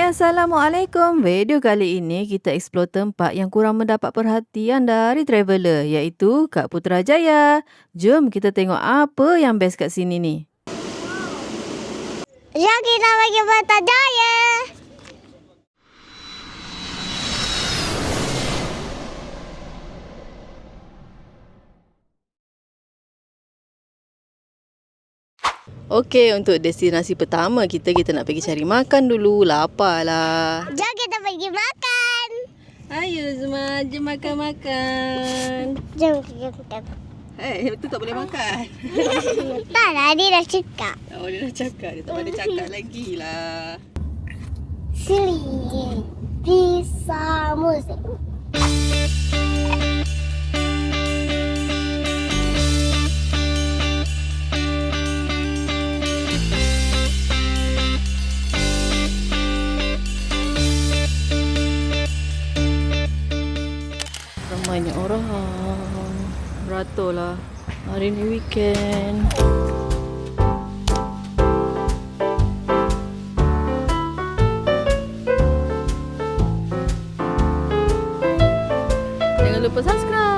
Hai, Assalamualaikum. Video kali ini kita explore tempat yang kurang mendapat perhatian dari traveller, iaitu Kak Putrajaya. Jom kita tengok apa yang best kat sini ni. Jom kita pergi Putrajaya. Okey, untuk destinasi pertama kita nak pergi cari makan dulu. Lapar lah. Jom kita pergi makan. Ayo Zuma, jom makan-makan. Jom kita. Itu tak boleh makan. Tak lah, dia dah cakap. Oh, dia dah cakap. Dia tak boleh cakap lagi lah. Sili Pizza Musik. Ramainya orang. Beratur lah. Hari ni weekend. Jangan lupa subscribe.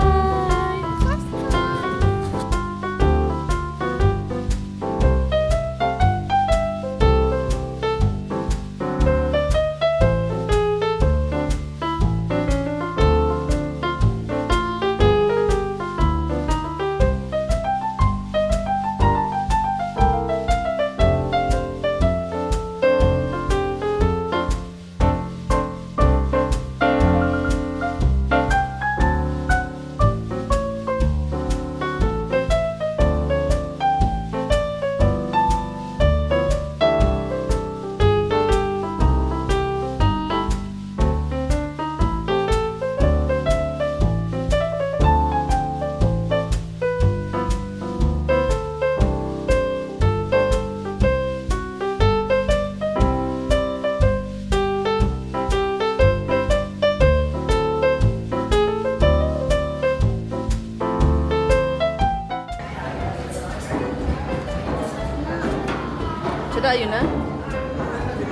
Sedap Yuna.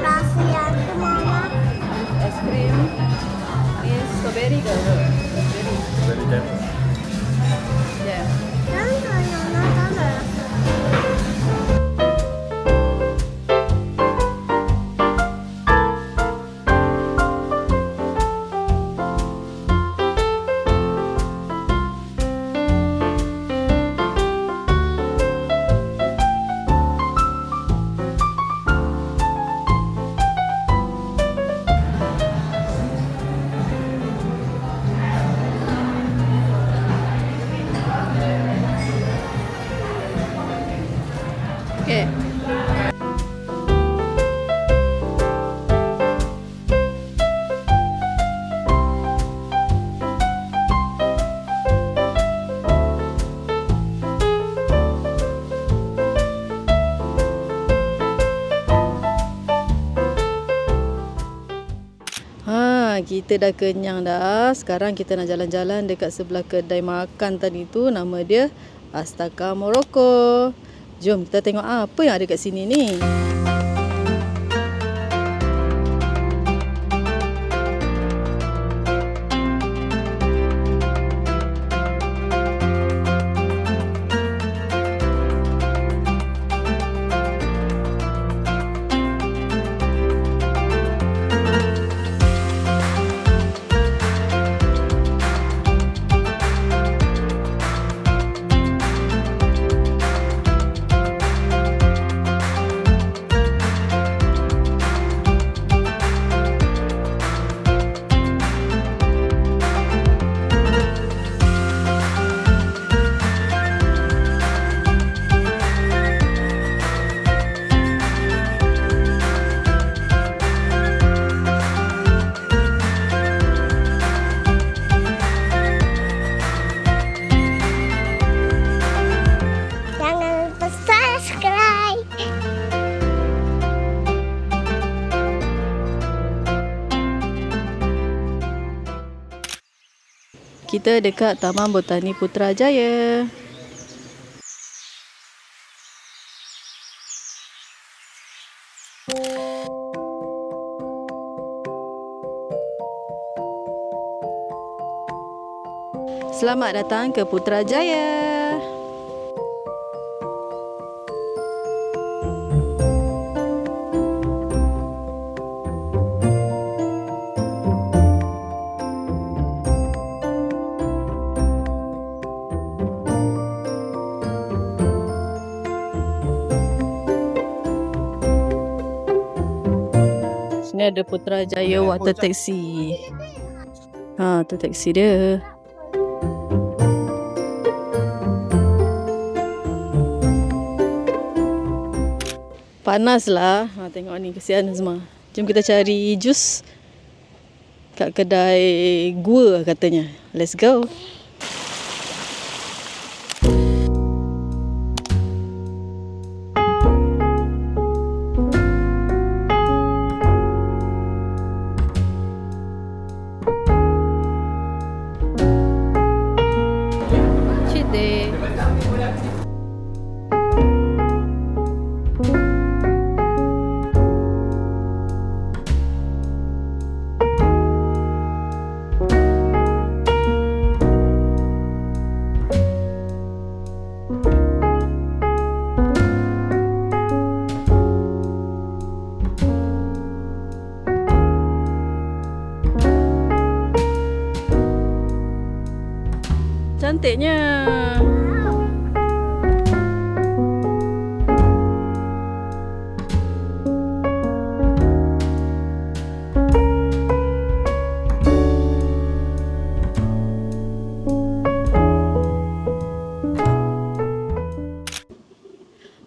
Kasih aku mama. Es krim. Ni strawberry ke? Strawberry. Very jam. Yeah. Okay. Kita dah kenyang dah. Sekarang kita nak jalan-jalan dekat sebelah kedai makan tadi tu. Nama dia Astaka Morocco. Jom kita tengok apa yang ada kat sini ni. Kita dekat Taman Botani Putrajaya. Selamat datang ke Putrajaya. Sini ada Putrajaya Water Taxi. Tu taksi dia. Panas lah. Tengok ni, kesian Azma. Jom kita cari jus kat kedai gua katanya. Let's go. Cheat day. Cantiknya.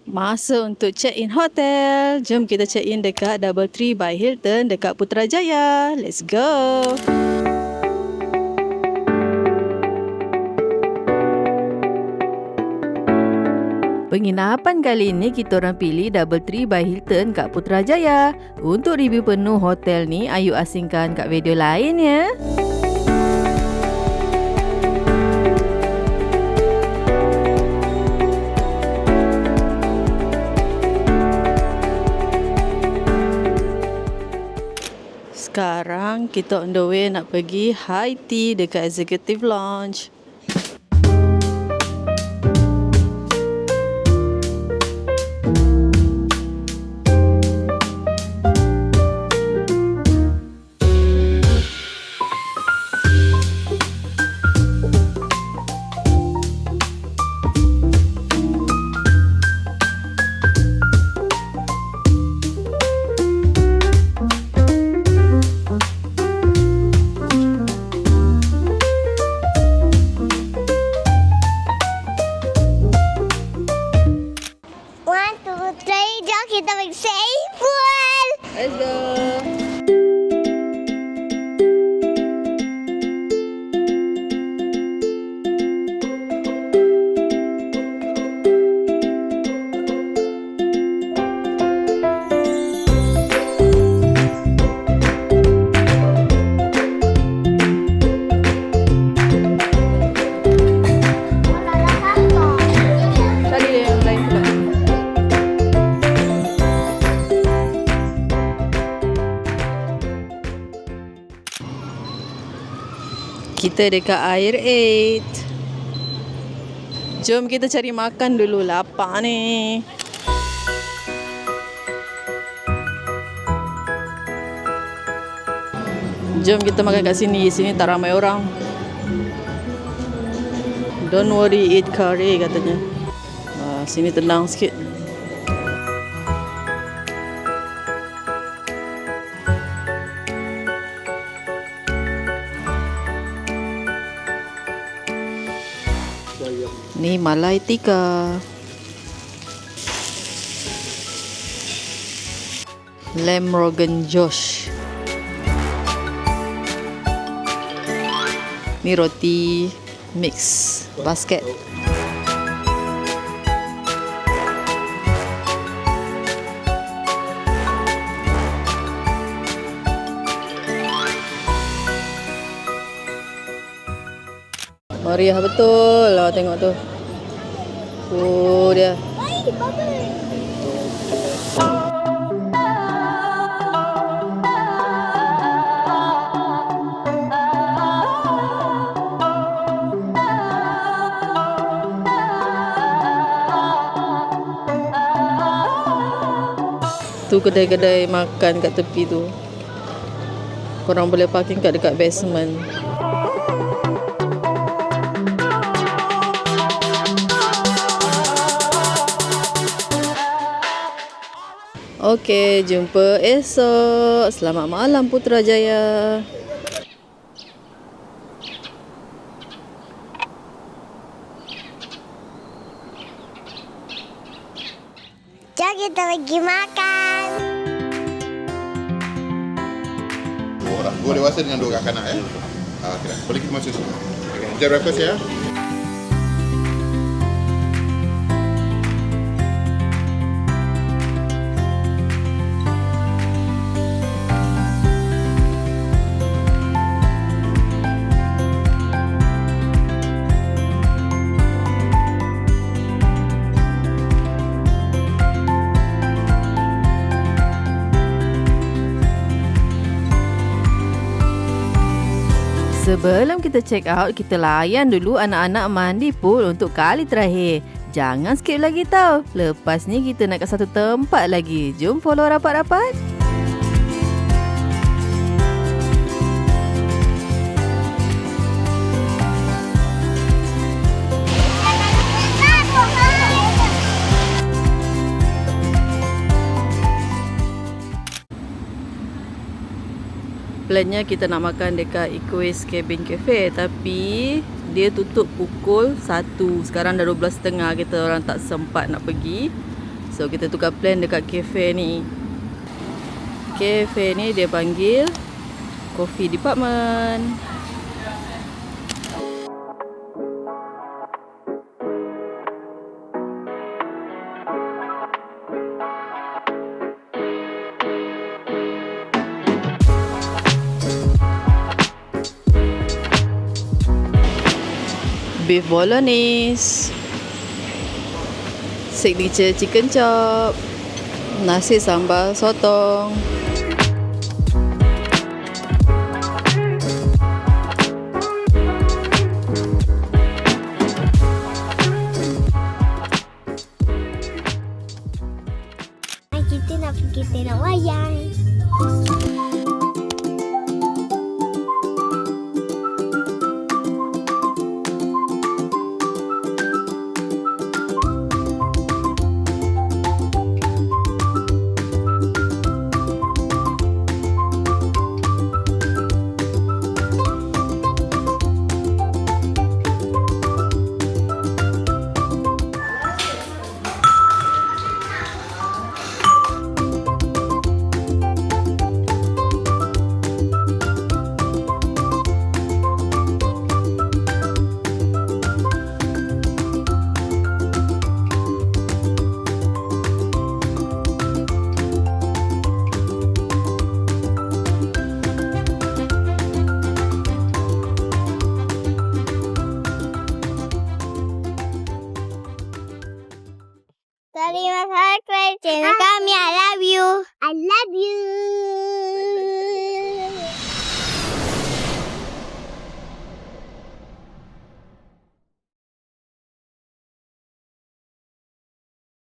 Masa untuk check-in hotel. Jom kita check-in dekat DoubleTree by Hilton dekat Putrajaya. Let's go. Penginapan kali ini kita orang pilih DoubleTree by Hilton kat Putrajaya. Untuk review penuh hotel ni, ayu asingkan kat video lain ya. Sekarang kita on the way nak pergi high tea dekat Executive Lounge. Kita pergi swimming pool. Let's go. Cari dia yang lain pula. Kita dekat Air 8. Jom kita cari makan dulu, lapar ni. Jom kita makan kat sini. Sini tak ramai orang. Don't worry, eat curry katanya. Sini tenang sikit. Ni Malai Tikka. Lamb Rogan Josh. Ni roti mix basket. Meriah betul lah, tengok tu. Oh dia. Tu kedai-kedai makan kat tepi tu. Korang boleh parking kat dekat basement. Okey, jumpa esok. Selamat malam Putrajaya. Jom kita pergi makan. Dua orang. Dua dewasa dengan dua kanak-kanak ya. Okay. Boleh kita masuk sini. Okay. Enjoy breakfast ya. Sebelum kita check out, kita layan dulu anak-anak mandi pool untuk kali terakhir. Jangan skip lagi tau. Lepas ni kita nak ke satu tempat lagi. Jom follow rapat-rapat. Plannya kita nak makan dekat Equace Cabin Cafe, tapi dia tutup pukul 1. Sekarang dah 12.30, kita orang tak sempat nak pergi. So kita tukar plan dekat cafe ni. Cafe ni dia panggil Coffee Department. Beef bolognese, signature chicken chop, nasi sambal sotong. Kita nak pergi tengok wayang. Terima kasih channel kami. I love you. I love you.